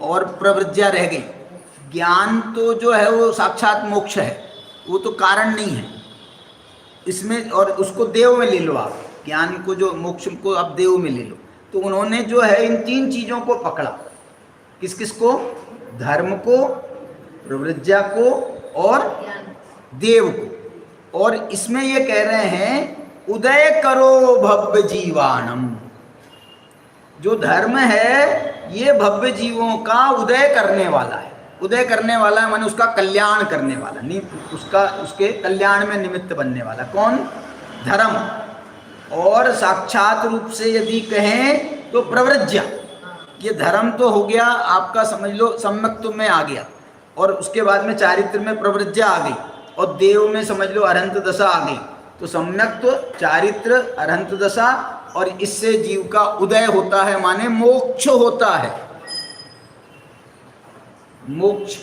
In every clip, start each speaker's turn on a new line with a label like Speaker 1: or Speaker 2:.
Speaker 1: और प्रवृत्तियां रह गई। ज्ञान तो जो है वो साक्षात मोक्ष है, वो तो कारण नहीं है इसमें, और उसको देव में ले लो आप, ज्ञान को जो मोक्ष को आप देव में ले लो। तो उन्होंने जो है इन तीन चीजों को पकड़ा, किस किस को, धर्म को, प्रवृत्तिया को और देव को। और इसमें ये कह रहे हैं उदय करो भव्य जीवानम, जो धर्म है ये भव्य जीवों का उदय करने वाला है। उदय करने वाला है माने उसका कल्याण करने वाला, नहीं उसका उसके कल्याण में निमित्त बनने वाला। कौन? धर्म। और साक्षात रूप से यदि कहें तो प्रवृत्तियां। ये धर्म तो हो गया आपका, समझ लो सम्यक्त्व में आ गया, और उसके बाद में चारित्र में प्रवृत्तियां आ गई, और देव में समझ लो अरहंत दशा आ गई। तो सम्यक्त्व, चारित्र, अरहंत दशा, और इससे जीव का उदय होता है माने मोक्ष होता है। मोक्ष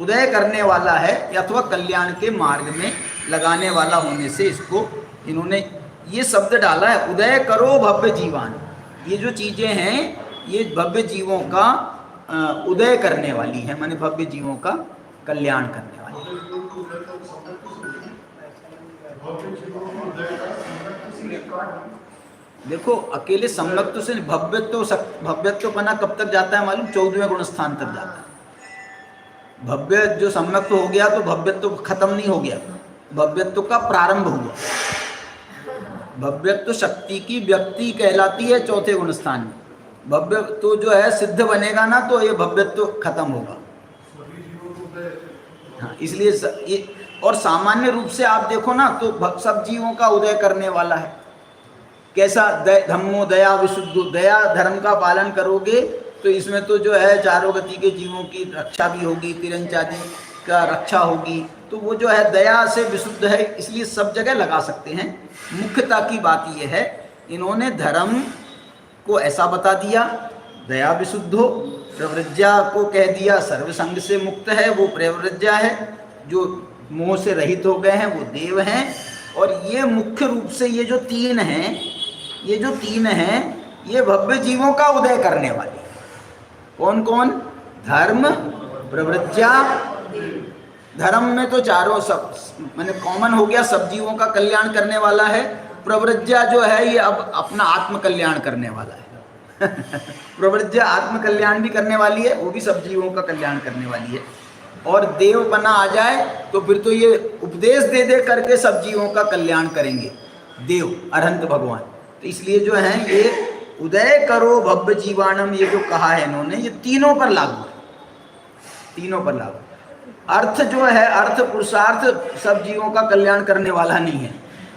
Speaker 1: उदय करने वाला है, अथवा कल्याण के मार्ग में लगाने वाला होने से इसको इन्होंने ये शब्द डाला है, उदय करो भव्य जीवान। ये जो चीजें हैं ये भव्य जीवों का उदय करने वाली है, माने भव्य जीवों का कल्याण करने वाली है। देखो अकेले सम्यक्त्व से भव्यत्व बना कब तक जाता है मालूम? 14वें गुण स्थान तक जाता है। भव्य जो सम्यक्त्व हो गया तो भव्यत्व खत्म नहीं हो गया, भव्यत्व का प्रारंभ हुआ। भव्यत्व शक्ति की व्यक्ति कहलाती है चौथे गुण स्थान में। भव्य तो जो है सिद्ध बनेगा ना तो ये भव्यत्व खत्म होगा। हाँ, इसलिए ये, और सामान्य रूप से आप देखो ना तो सब जीवों का उदय करने वाला है। कैसा? धम्मो दया विशुद्धो, दया धर्म का पालन करोगे तो इसमें तो जो है चारों गति के जीवों की रक्षा भी होगी, तिरंच आदि का रक्षा होगी। तो वो जो है दया से विशुद्ध है, इसलिए सब जगह लगा सकते हैं। मुख्यता की बात यह है इन्होंने धर्म को ऐसा बता दिया, दया विशुद्धो, प्रवृत्तिया को कह दिया सर्वसंग से मुक्त है, वो प्रवृत्तिया है। जो मोह से रहित हो गए हैं वो देव हैं। और ये मुख्य रूप से ये जो तीन हैं ये भव्य जीवों का उदय करने वाले। कौन कौन? धर्म, प्रवृत्तिया। धर्म में तो चारों सब माने कॉमन हो गया, सब जीवों का कल्याण करने वाला है। प्रवृत्तिया जो है ये अब अपना आत्म कल्याण करने वाला है। प्रवृत्तिया आत्म कल्याण भी करने वाली है, वो भी सब जीवों का कल्याण करने वाली है। और देव बना आ जाए तो फिर तो ये उपदेश दे दे करके सब जीवों का कल्याण करेंगे, देव अरहंत भगवान। तो इसलिए जो है ये उदय करो भव्य जीवानम, ये जो कहा है इन्होंने, ये तीनों पर लागू है, तीनों पर लागू। अर्थ जो है, अर्थ पुरुषार्थ सब जीवों का कल्याण करने वाला नहीं है,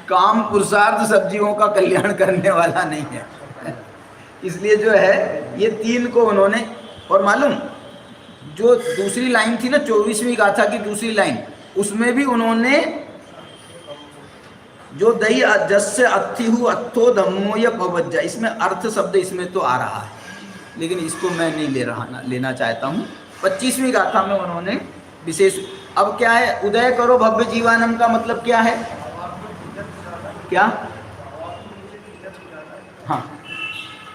Speaker 1: काम पुरुषार्थ सब जीवों का कल्याण करने वाला नहीं है। इसलिए जो है ये तीन को उन्होंने, और मालूम जो दूसरी लाइन थी ना 24वीं गाथा की दूसरी लाइन, उसमें भी उन्होंने जो दही जस्य अत्थिहु अत्थो धम्मो या पवज्जा, इसमें अर्थ शब्द इसमें तो आ रहा है, लेकिन इसको मैं नहीं लेना चाहता हूँ। 25वीं गाथा में उन्होंने विशेष, अब क्या है उदय करो भव्य जीवानम का मतलब क्या है? क्या? हाँ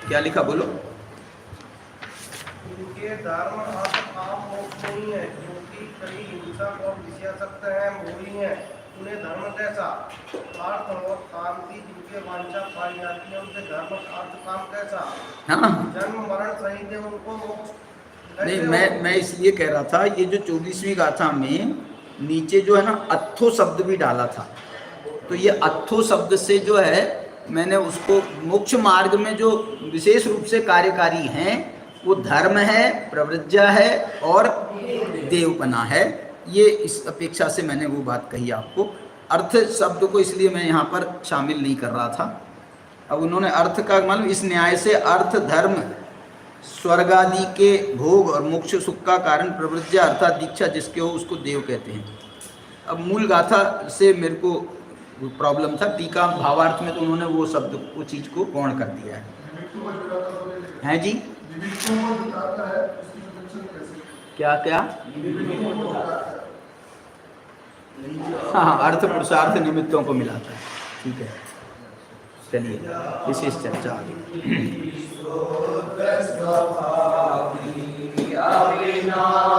Speaker 1: क्या लिखा बोलो?
Speaker 2: उनके धर्म अर्थ काम मोक्ष नहीं है, क्योंकि कई हिंसक और विषयासक्त हैं, मोही हैं। उन्हें धर्म कैसा? अर्थ और काम की जिनके वांछा पाई जाती है उनसे धर्म अर्थ काम कैसा?
Speaker 1: हाँ
Speaker 2: जन्म मरण सहित है उनको मोक्ष
Speaker 1: नहीं, मैं इसलिए कह रहा था ये जो 24वीं गाथा में नीचे जो है ना अत्थो शब्द भी डाला था, तो ये अत्थो शब्द से जो है मैंने उसको मोक्ष मार्ग में जो विशेष रूप से कार्यकारी हैं वो धर्म है, प्रवृत्तिया है और देवपना है। ये इस अपेक्षा से मैंने वो बात कही आपको। अर्थ शब्द को इसलिए मैं यहाँ पर शामिल नहीं कर रहा था। अब उन्होंने अर्थ का मालूम, इस न्याय से अर्थ, धर्म, स्वर्ग आदि के भोग और मोक्ष सुख का कारण प्रवृत्तिया अर्थात दीक्षा जिसके हो उसको देव कहते हैं। अब मूल गाथा से मेरे को प्रॉब्लम था, टीका भावार्थ में तो उन्होंने वो शब्द वो चीज़ को गौण कर दिया है जी। क्या क्या? हाँ, अर्थ पुरुषार्थ निमित्तों को मिलाता है। ठीक है, चलिए विशेष चर्चा आगे।
Speaker 3: नारायण